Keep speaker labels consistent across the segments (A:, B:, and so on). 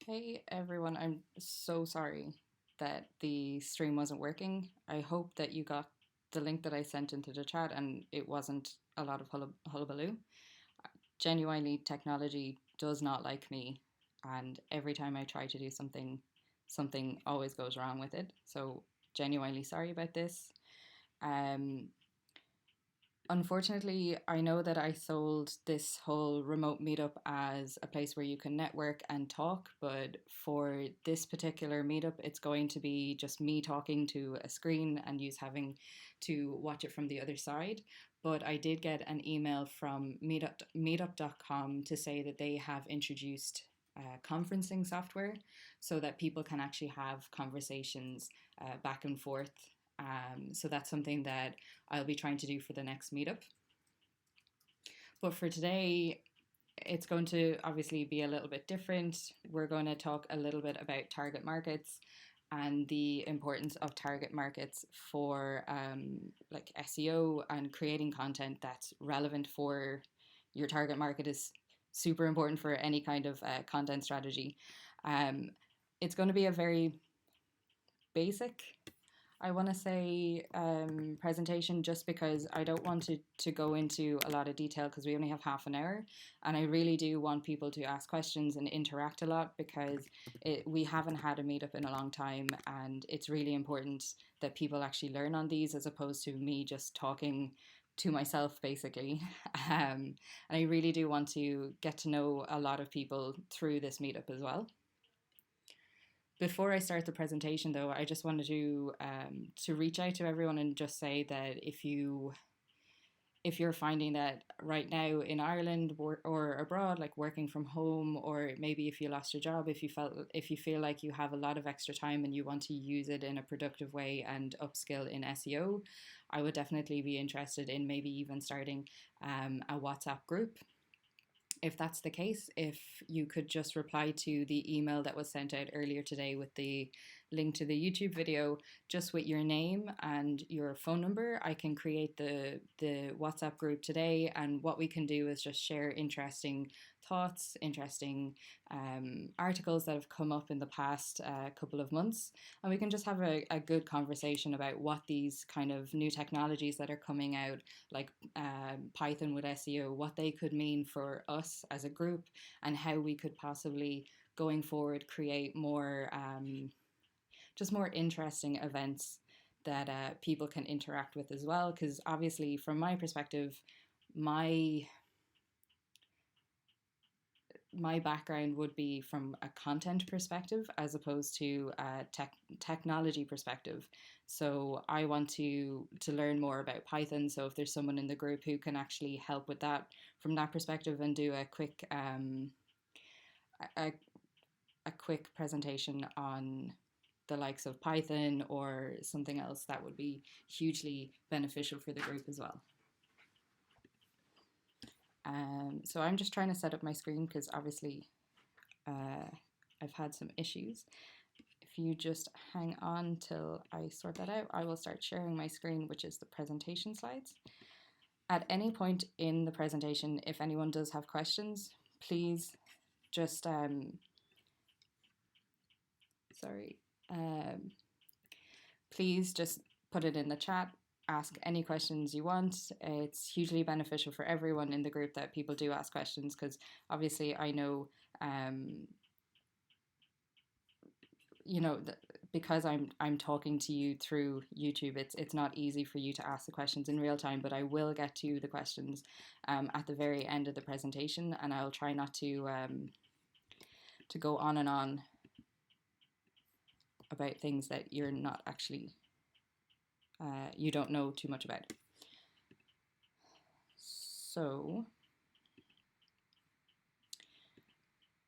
A: Hey everyone, I'm so sorry that the stream wasn't working. I hope that you got the link that I sent into the chat and it wasn't a lot of hullabaloo. Genuinely, technology does not like me, and every time I try to do something, something always goes wrong with it. So, genuinely sorry about this. Um, Unfortunately, I know that I sold this whole remote meetup as a place where you can network and talk, but for this particular meetup, it's going to be just me talking to a screen and you having to watch it from the other side. But I did get an email from meetup.com to say that they have introduced conferencing software so that people can actually have conversations back and forth. So that's something that I'll be trying to do for the next meetup. But for today, it's going to obviously be a little bit different. We're going to talk a little bit about target markets and the importance of target markets for like SEO and creating content that's relevant for your target market is super important for any kind of content strategy. Um, it's going to be a very basic, I want to say, presentation, just because I don't want to go into a lot of detail because we only have half an hour. And I really do want people to ask questions and interact a lot because we haven't had a meetup in a long time. And it's really important that people actually learn on these as opposed to me just talking to myself, basically. And I really do want to get to know a lot of people through this meetup as well. Before I start the presentation, though, I just wanted to reach out to everyone and just say that if you're finding that right now in Ireland or abroad, like working from home, or maybe if you lost your job, if you feel like you have a lot of extra time and you want to use it in a productive way and upskill in SEO, I would definitely be interested in maybe even starting a WhatsApp group. If that's the case, if you could just reply to the email that was sent out earlier today with the link to the YouTube video, just with your name and your phone number, I can create the WhatsApp group today. And what we can do is just share interesting thoughts, interesting articles that have come up in the past couple of months. And we can just have a good conversation about what these kind of new technologies that are coming out, like Python with SEO, what they could mean for us as a group, and how we could possibly going forward create more just more interesting events that people can interact with as well. Because obviously, from my perspective, my my background would be from a content perspective as opposed to a technology perspective. So I want to learn more about Python. So if there's someone in the group who can actually help with that from that perspective and do a a, a quick presentation on the likes of Python or something else, that would be hugely beneficial for the group as well. So I'm just trying to set up my screen because obviously I've had some issues. If you just hang on till I sort that out, I will start sharing my screen, which is the presentation slides. At any point in the presentation, if anyone does have questions, please just, please just put it in the chat. Ask any questions you want. It's hugely beneficial for everyone in the group that people do ask questions, because obviously I know, because I'm talking to you through YouTube, it's not easy for you to ask the questions in real time. But I will get to the questions at the very end of the presentation, and I'll try not to go on and on about things that you're not actually you don't know too much about. So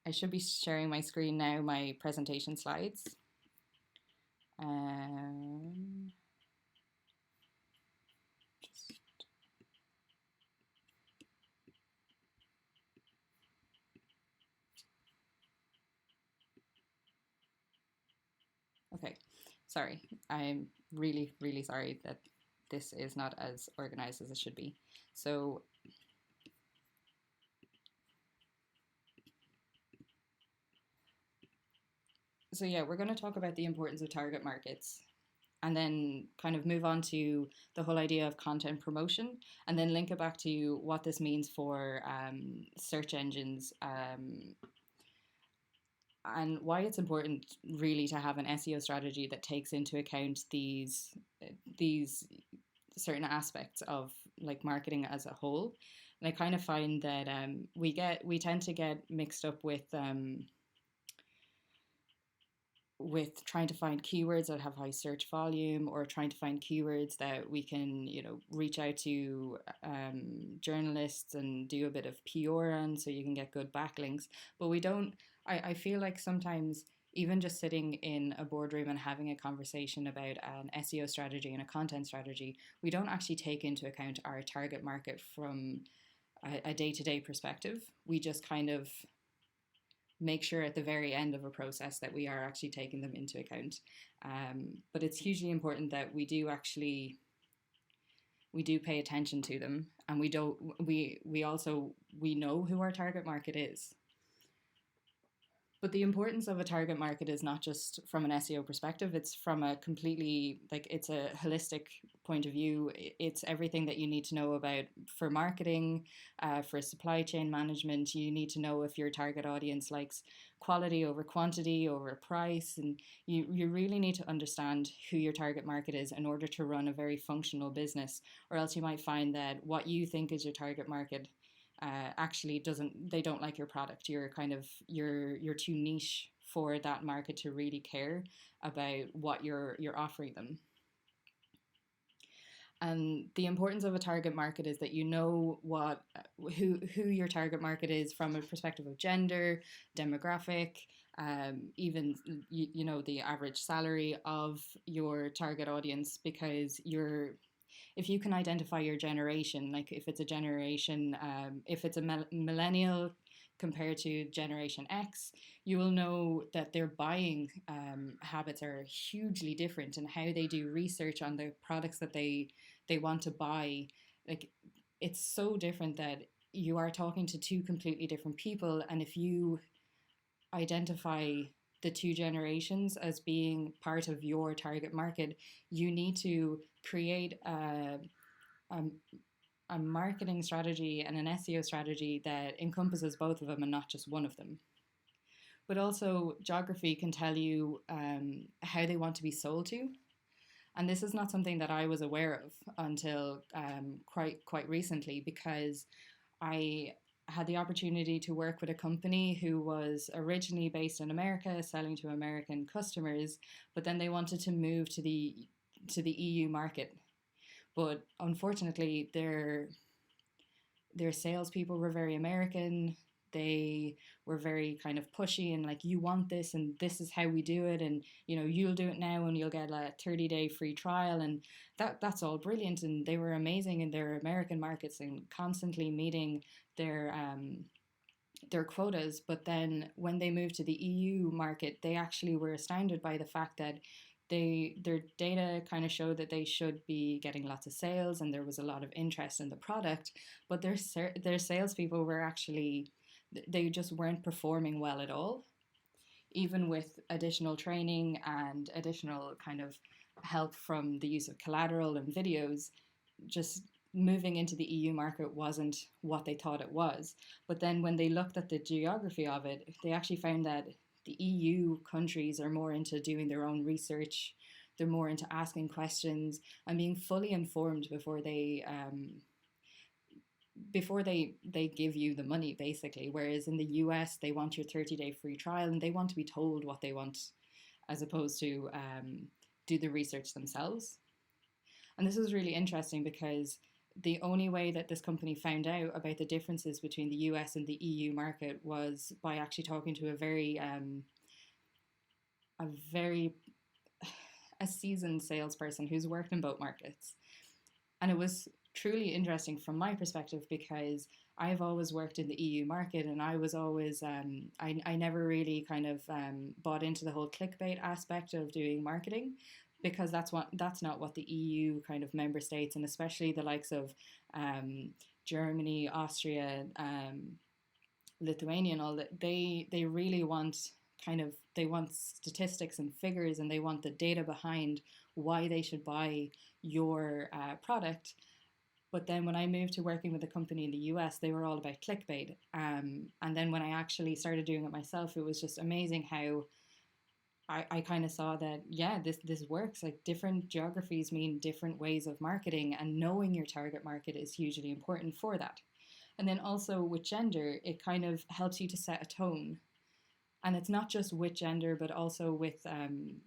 A: I should be sharing my screen now, my presentation slides. Okay, sorry. I'm really, really sorry that this is not as organized as it should be. So So yeah, we're going to talk about the importance of target markets, and then kind of move on to the whole idea of content promotion, and then link it back to what this means for search engines, and why it's important really to have an SEO strategy that takes into account these certain aspects of like marketing as a whole. And I kind of find that we tend to get mixed up with trying to find keywords that have high search volume, or trying to find keywords that we can, reach out to journalists and do a bit of PR on, so you can get good backlinks. But we don't, I feel like sometimes even just sitting in a boardroom and having a conversation about an SEO strategy and a content strategy, we don't actually take into account our target market from a day-to-day perspective. We just kind of make sure at the very end of a process that we are actually taking them into account. But it's hugely important that we do pay attention to them, and we know who our target market is. But the importance of a target market is not just from an SEO perspective, it's from a completely, it's a holistic point of view. It's everything that you need to know about for marketing, for supply chain management. You need to know if your target audience likes quality over quantity over price. And you really need to understand who your target market is in order to run a very functional business, or else you might find that what you think is your target market actually they don't like your product. You're too niche for that market to really care about what you're offering them. And the importance of a target market is that you know who your target market is from a perspective of gender, demographic, even the average salary of your target audience, because if you can identify your generation, like if it's a generation, if it's a millennial compared to Generation X, you will know that their buying habits are hugely different, and how they do research on the products that they want to buy. Like, it's so different that you are talking to two completely different people, and if you identify the two generations as being part of your target market, you need to create a marketing strategy and an SEO strategy that encompasses both of them and not just one of them. But also, geography can tell you how they want to be sold to. And this is not something that I was aware of until quite recently, because I had the opportunity to work with a company who was originally based in America, selling to American customers, but then they wanted to move to the EU market. But unfortunately, their salespeople were very American. They were very kind of pushy and like, you want this and this is how we do it, and you'll do it now and you'll get a 30-day free trial, and that's all brilliant. And they were amazing in their American markets and constantly meeting their quotas. But then when they moved to the EU market, they actually were astounded by the fact that their data kind of showed that they should be getting lots of sales and there was a lot of interest in the product, but their salespeople were actually, they just weren't performing well at all. Even with additional training and additional kind of help from the use of collateral and videos, just moving into the EU market wasn't what they thought it was. But then when they looked at the geography of it, they actually found that the EU countries are more into doing their own research. They're more into asking questions and being fully informed before they give you the money, basically. Whereas in the US, they want your 30-day free trial and they want to be told what they want, as opposed to do the research themselves. And this was really interesting, because the only way that this company found out about the differences between the US and the EU market was by actually talking to a seasoned salesperson who's worked in both markets. And it was truly interesting from my perspective, because I've always worked in the EU market, and I was always, I never really kind of bought into the whole clickbait aspect of doing marketing, because that's not what the EU kind of member states, and especially the likes of Germany, Austria, Lithuania, and all that, they really want want statistics and figures, and they want the data behind why they should buy your product. But then when I moved to working with a company in the US, they were all about clickbait. And then when I actually started doing it myself, it was just amazing how I kind of saw that, yeah, this works. Like different geographies mean different ways of marketing, and knowing your target market is hugely important for that. And then also with gender, it kind of helps you to set a tone. And it's not just with gender, but also with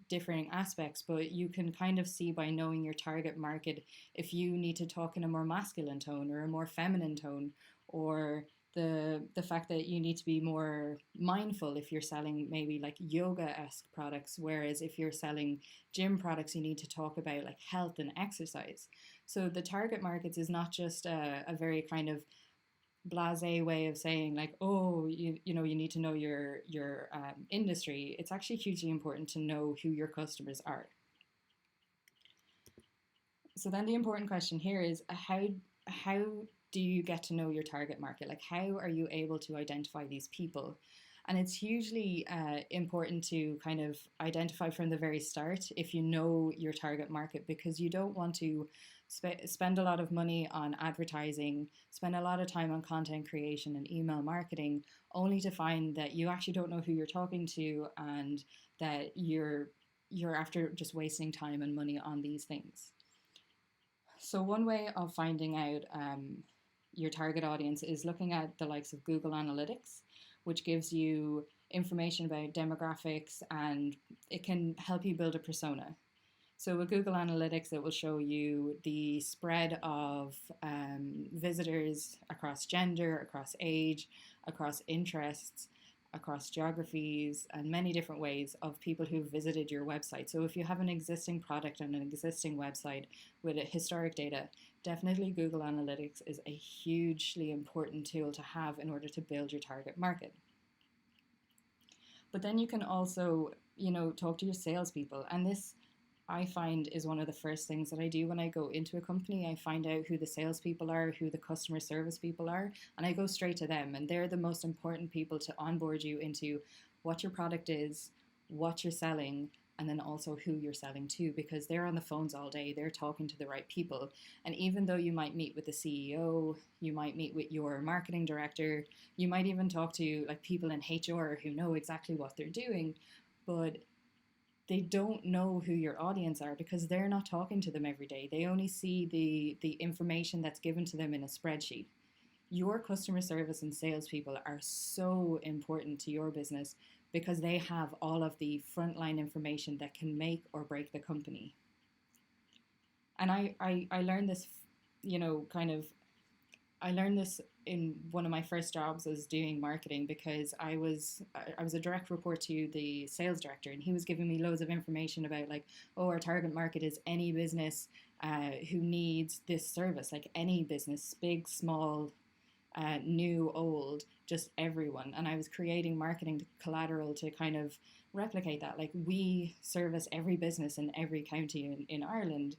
A: differing aspects. But you can kind of see by knowing your target market if you need to talk in a more masculine tone or a more feminine tone, or the fact that you need to be more mindful if you're selling maybe like yoga-esque products, whereas if you're selling gym products, you need to talk about like health and exercise. So the target markets is not just a very kind of blasé way of saying like, oh, you know, you need to know your industry. It's actually hugely important to know who your customers are. So then the important question here is how do you get to know your target market? Like, how are you able to identify these people? And it's hugely important to kind of identify from the very start if you know your target market, because you don't want to spend a lot of money on advertising, spend a lot of time on content creation and email marketing, only to find that you actually don't know who you're talking to, and that you're after just wasting time and money on these things. So one way of finding out your target audience is looking at the likes of Google Analytics, which gives you information about demographics, and it can help you build a persona. So with Google Analytics, it will show you the spread of visitors across gender, across age, across interests, across geographies, and many different ways of people who've visited your website. So if you have an existing product and an existing website with historic data, definitely Google Analytics is a hugely important tool to have in order to build your target market. But then you can also, you know, talk to your salespeople. And this, I find, is one of the first things that I do when I go into a company. I find out who the salespeople are, who the customer service people are, and I go straight to them. And they're the most important people to onboard you into what your product is, what you're selling, and then also who you're selling to, because they're on the phones all day, they're talking to the right people. And even though you might meet with the CEO, you might meet with your marketing director, you might even talk to like people in HR who know exactly what they're doing, but they don't know who your audience are because they're not talking to them every day. They only see the information that's given to them in a spreadsheet. Your customer service and salespeople are so important to your business because they have all of the frontline information that can make or break the company. And I learned this, you know, I learned this in one of my first jobs as doing marketing, because I was a direct report to the sales director, and he was giving me loads of information about like, oh, our target market is any business who needs this service, like any business, big, small, new, old, just everyone. And I was creating marketing collateral to kind of replicate that. Like, we service every business in every county in Ireland.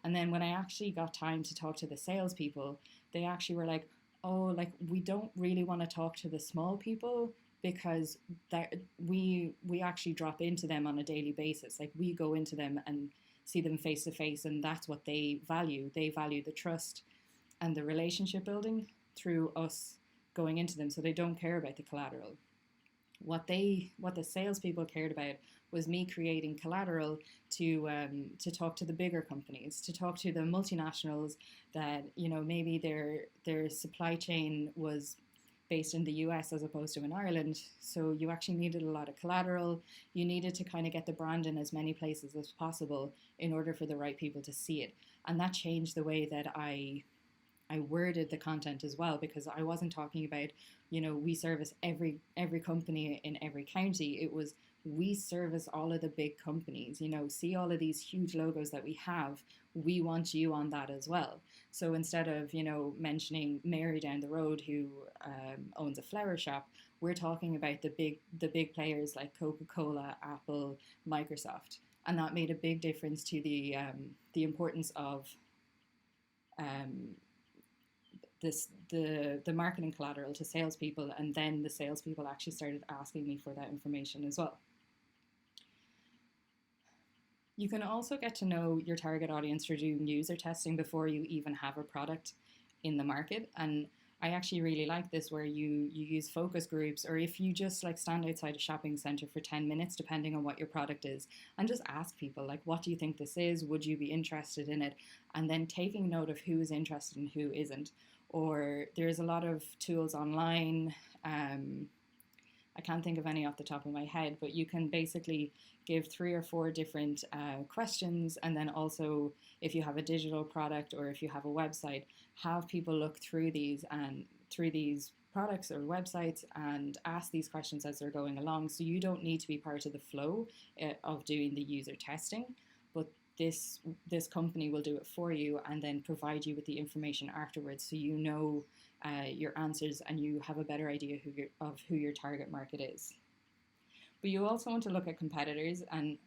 A: And then when I actually got time to talk to the salespeople, they actually were like, oh, like, we don't really want to talk to the small people because that we actually drop into them on a daily basis. Like, we go into them and see them face to face, and that's what they value. They value the trust and the relationship building through us going into them. So they don't care about the collateral. What the salespeople cared about was me creating collateral to talk to the bigger companies, to talk to the multinationals that, you know, maybe their supply chain was based in the US as opposed to in Ireland. So you actually needed a lot of collateral. You needed to kind of get the brand in as many places as possible in order for the right people to see it. And that changed the way that I worded the content as well, because I wasn't talking about, you know, we service every company in every county. It was, we service all of the big companies, you know, see all of these huge logos that we have. We want you on that as well. So instead of, you know, mentioning Mary down the road who owns a flower shop, we're talking about the big players like Coca-Cola, Apple, Microsoft. And that made a big difference to the importance of the marketing collateral to salespeople, and then the salespeople actually started asking me for that information as well. You can also get to know your target audience through doing user testing before you even have a product in the market. And I actually really like this, where you use focus groups, or if you just like stand outside a shopping center for 10 minutes, depending on what your product is, and just ask people, like, what do you think this is? Would you be interested in it? And then taking note of who is interested and who isn't. Or there's a lot of tools online. I can't think of any off the top of my head, but you can basically give 3 or 4 different questions, and then also, if you have a digital product or if you have a website, have people look through these products or websites and ask these questions as they're going along. So you don't need to be part of the flow of doing the user testing, but this company will do it for you and then provide you with the information afterwards, so you know your answers and you have a better idea of who your target market is. But you also want to look at competitors, and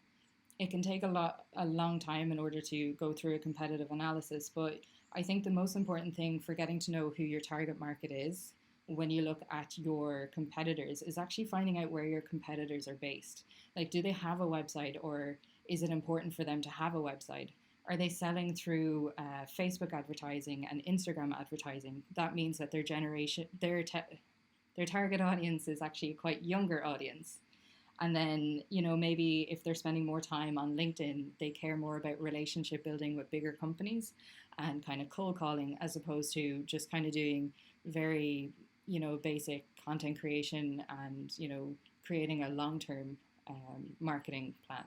A: it can take a long time in order to go through a competitive analysis. But I think the most important thing for getting to know who your target market is when you look at your competitors is actually finding out where your competitors are based. Like, do they have a website, or is it important for them to have a website? Are they selling through Facebook advertising and Instagram advertising? That means that their target audience is actually a quite younger audience. And then, maybe if they're spending more time on LinkedIn, they care more about relationship building with bigger companies and kind of cold calling, as opposed to just kind of doing very, basic content creation and, creating a long-term marketing plan.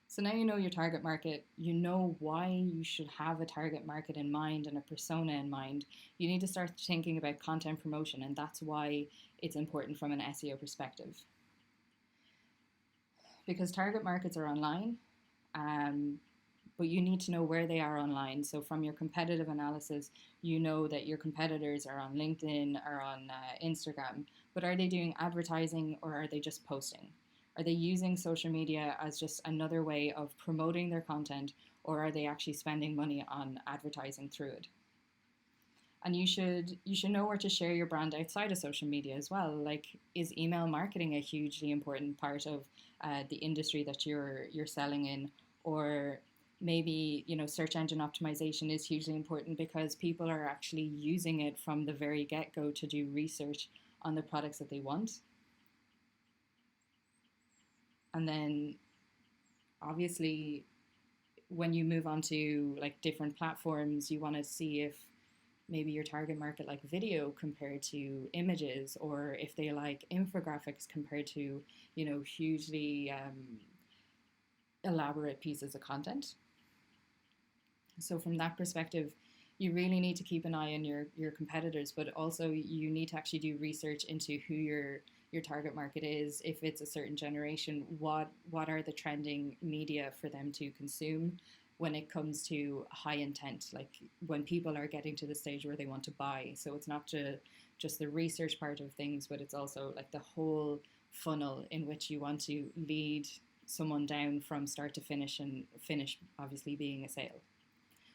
A: So now you know your target market, you know why you should have a target market in mind and a persona in mind. You need to start thinking about content promotion, and that's why it's important from an SEO perspective. Because target markets are online, but you need to know where they are online. So from your competitive analysis, you know that your competitors are on LinkedIn or on Instagram, but are they doing advertising, or are they just posting? Are they using social media as just another way of promoting their content, or are they actually spending money on advertising through it? And you should know where to share your brand outside of social media as well. Like, is email marketing a hugely important part of the industry that you're selling in? Or maybe, search engine optimization is hugely important because people are actually using it from the very get-go to do research on the products that they want. And then obviously when you move on to like different platforms, you want to see if maybe your target market like video compared to images, or if they like infographics compared to, hugely elaborate pieces of content. So from that perspective, you really need to keep an eye on your competitors, but also you need to actually do research into who your target market is. If it's a certain generation, what are the trending media for them to consume when it comes to high intent, like when people are getting to the stage where they want to buy. So it's not just the research part of things, but it's also like the whole funnel in which you want to lead someone down from start to finish, and finish obviously being a sale.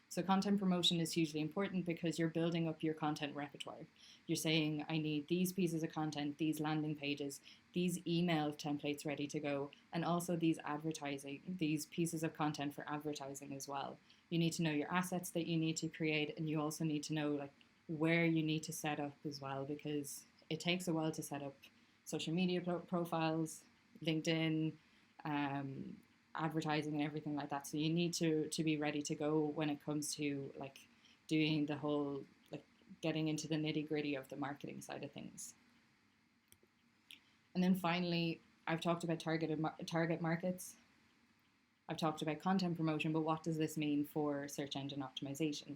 A: So content promotion is hugely important because you're building up your content repertoire. You're saying, I need these pieces of content, these landing pages, these email templates ready to go, and also these pieces of content for advertising as well. You need to know your assets that you need to create, and you also need to know like where you need to set up as well, because it takes a while to set up social media profiles, LinkedIn, advertising and everything like that. So you need to be ready to go when it comes to like doing the whole, like getting into the nitty gritty of the marketing side of things. And then finally, I've talked about target markets. I've talked about content promotion, but what does this mean for search engine optimization?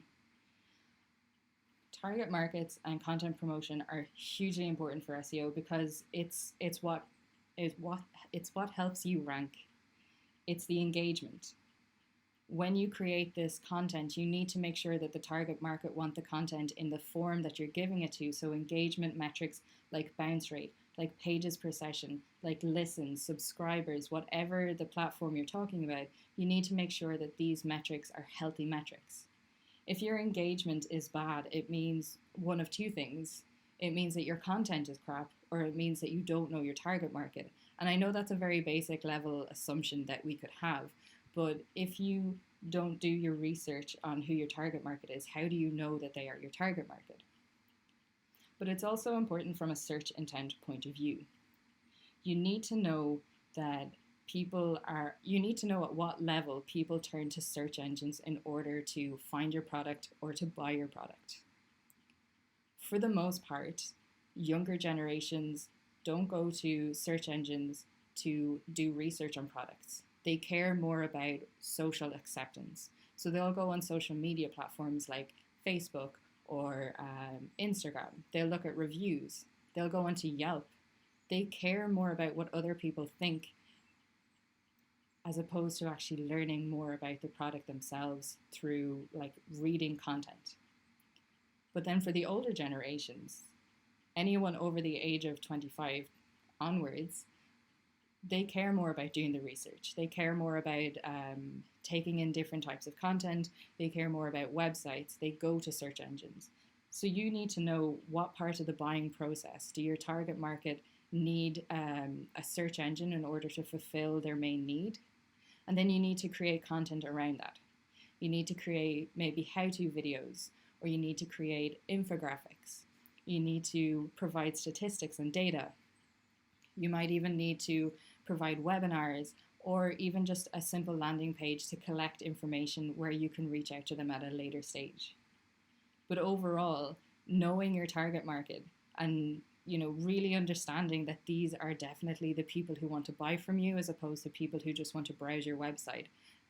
A: Target markets and content promotion are hugely important for SEO because it's what helps you rank. It's the engagement. When you create this content, you need to make sure that the target market want the content in the form that you're giving it to. So engagement metrics like bounce rate, like pages per session, like listens, subscribers, whatever the platform you're talking about, you need to make sure that these metrics are healthy metrics. If your engagement is bad, it means one of two things. It means that your content is crap, or it means that you don't know your target market. And I know that's a very basic level assumption that we could have, but if you don't do your research on who your target market is, how do you know that they are your target market? But it's also important from a search intent point of view. You need to know that you need to know at what level people turn to search engines in order to find your product or to buy your product. For the most part, younger generations don't go to search engines to do research on products. They care more about social acceptance. So they'll go on social media platforms like Facebook or Instagram. They'll look at reviews. They'll go onto Yelp. They care more about what other people think as opposed to actually learning more about the product themselves through like reading content. But then for the older generations, anyone over the age of 25 onwards, they care more about doing the research. They care more about taking in different types of content. They care more about websites. They go to search engines. So you need to know what part of the buying process do your target market need a search engine in order to fulfill their main need. And then you need to create content around that. You need to create maybe how-to videos, or you need to create infographics. You need to provide statistics and data. You might even need to provide webinars or even just a simple landing page to collect information where you can reach out to them at a later stage. But overall, knowing your target market and really understanding that these are definitely the people who want to buy from you as opposed to people who just want to browse your website,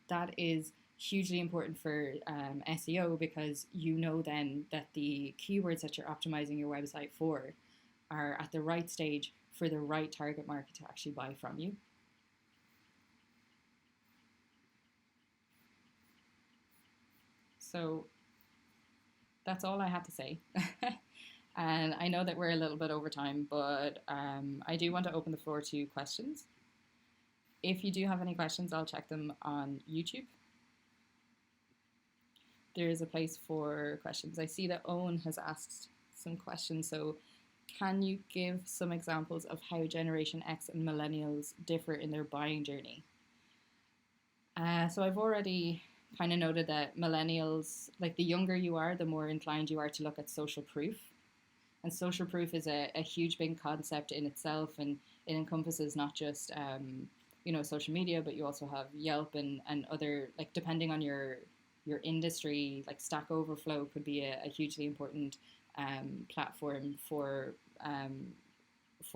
A: that is hugely important for SEO, because you know then that the keywords that you're optimizing your website for are at the right stage for the right target market to actually buy from you. So that's all I have to say. And I know that we're a little bit over time, but I do want to open the floor to questions. If you do have any questions, I'll check them on YouTube. There is a place for questions. I see that Owen has asked some questions. So can you give some examples of how Generation X and Millennials differ in their buying journey? So I've already kind of noted that Millennials, like the younger you are, the more inclined you are to look at social proof. And social proof is a huge big concept in itself, and it encompasses not just social media, but you also have Yelp and other, like, depending on your industry, like Stack Overflow could be a hugely important platform for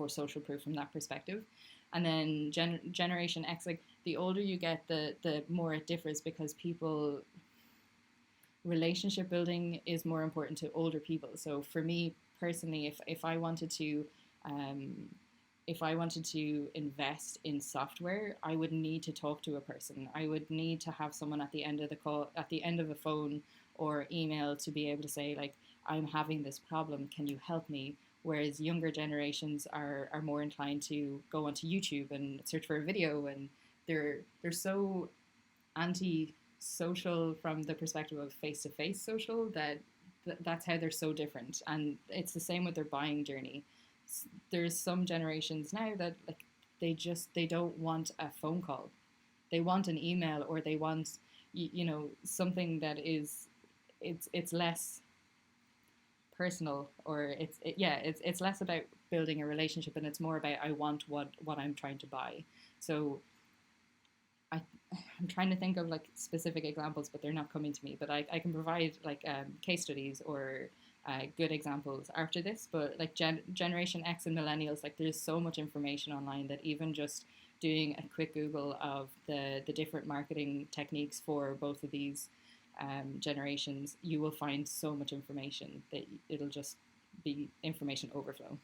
A: social proof from that perspective. And then Generation X, like the older you get, the more it differs, because relationship building is more important to older people. So for me personally, if I wanted to invest in software, I would need to talk to a person. I would need to have someone at the end of the call, at the end of a phone or email, to be able to say, like, I'm having this problem, can you help me? Whereas younger generations are more inclined to go onto YouTube and search for a video, and they're so anti-social from the perspective of face-to-face social that that's how they're so different. And it's the same with their buying journey. There's some generations now that, like, they don't want a phone call. They want an email, or they want something that is it's less personal, or it's less about building a relationship, and it's more about, I want what I'm trying to buy. So I'm trying to think of like specific examples, but they're not coming to me. But I can provide like case studies or good examples after this. But like Generation X and Millennials, like there's so much information online that even just doing a quick Google of the different marketing techniques for both of these generations, you will find so much information that it'll just be information overflow.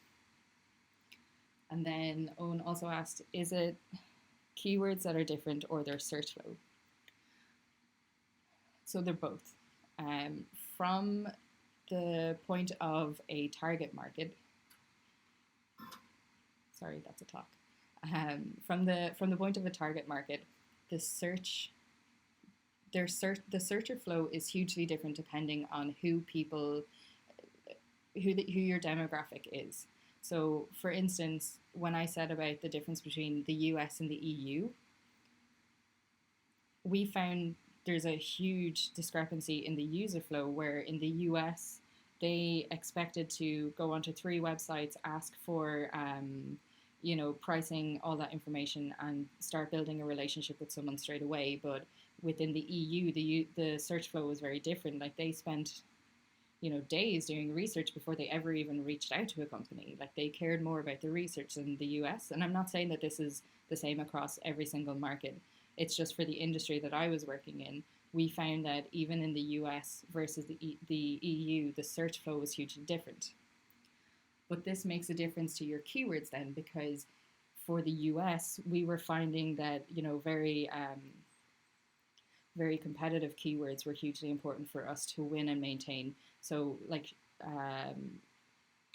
A: And then Owen also asked, is it keywords that are different or their search flow? So they're both. From the point of a target market, sorry, that's a clock. From the point of a target market, the searcher flow is hugely different depending on who your demographic is. So, for instance, when I said about the difference between the US and the EU, we found there's a huge discrepancy in the user flow where in the US, they expected to go onto 3 websites, ask for, pricing, all that information, and start building a relationship with someone straight away. But within the EU, the search flow was very different. Like they spent days doing research before they ever even reached out to a company. Like they cared more about the research than the US. And I'm not saying that this is the same across every single market. It's just for the industry that I was working in. We found that even in the US versus the EU, the search flow was hugely different. But this makes a difference to your keywords then, because for the US, we were finding that, very competitive keywords were hugely important for us to win and maintain. So,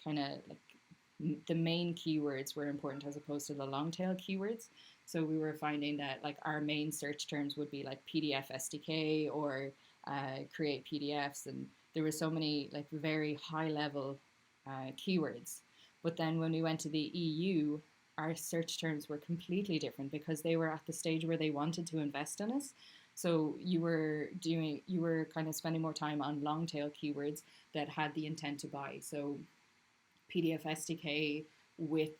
A: kind of like the main keywords were important as opposed to the long tail keywords. So we were finding that like our main search terms would be like PDF SDK or create PDFs, and there were so many like very high level keywords. But then when we went to the EU, our search terms were completely different because they were at the stage where they wanted to invest in us. So you were kind of spending more time on long tail keywords that had the intent to buy. So PDF SDK with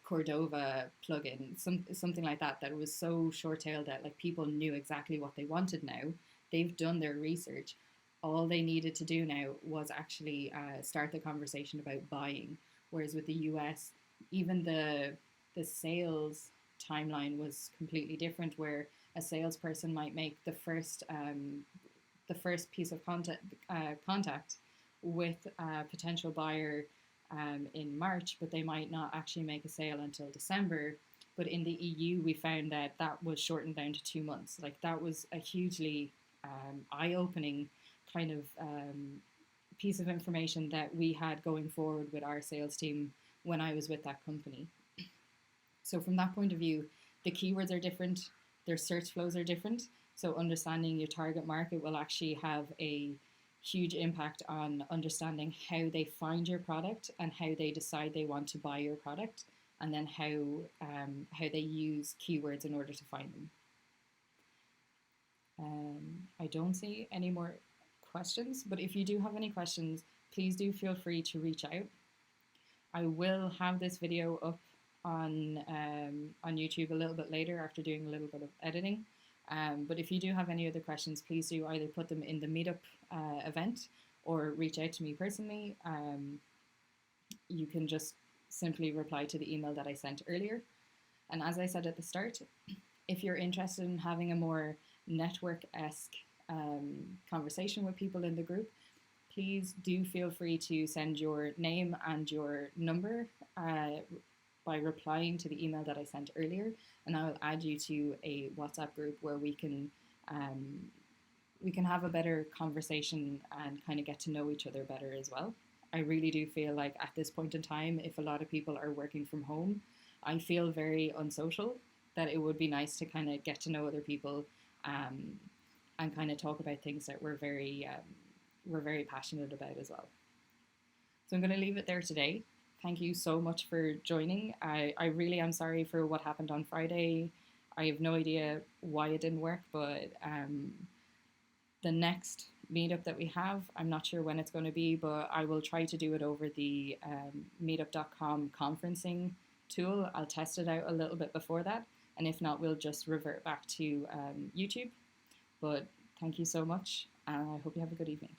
A: Cordova plugin, something like that, that was so short tailed that like people knew exactly what they wanted now. They've done their research. All they needed to do now was actually start the conversation about buying. Whereas with the US, even the sales timeline was completely different, where a salesperson might make the first piece of contact with a potential buyer in March, but they might not actually make a sale until December. But in the EU, we found that that was shortened down to 2 months. Like that was a hugely eye-opening kind of piece of information that we had going forward with our sales team when I was with that company. So from that point of view, the keywords are different, their search flows are different. So understanding your target market will actually have a huge impact on understanding how they find your product and how they decide they want to buy your product, and then how they use keywords in order to find them. I don't see any more questions, but if you do have any questions, please do feel free to reach out. I will have this video up on YouTube a little bit later after doing a little bit of editing. But if you do have any other questions, please do either put them in the Meetup event or reach out to me personally. You can just simply reply to the email that I sent earlier. And as I said at the start, if you're interested in having a more network-esque conversation with people in the group, please do feel free to send your name and your number by replying to the email that I sent earlier, and I will add you to a WhatsApp group where we can have a better conversation and kind of get to know each other better as well. I really do feel like at this point in time, if a lot of people are working from home, I feel very unsocial, that it would be nice to kind of get to know other people and kind of talk about things that we're very passionate about as well. So I'm going to leave it there today. Thank you so much for joining. I really am sorry for what happened on Friday. I have no idea why it didn't work, but the next meetup that we have, I'm not sure when it's going to be, but I will try to do it over the meetup.com conferencing tool. I'll test it out a little bit before that, and if not, we'll just revert back to YouTube. But thank you so much, and I hope you have a good evening.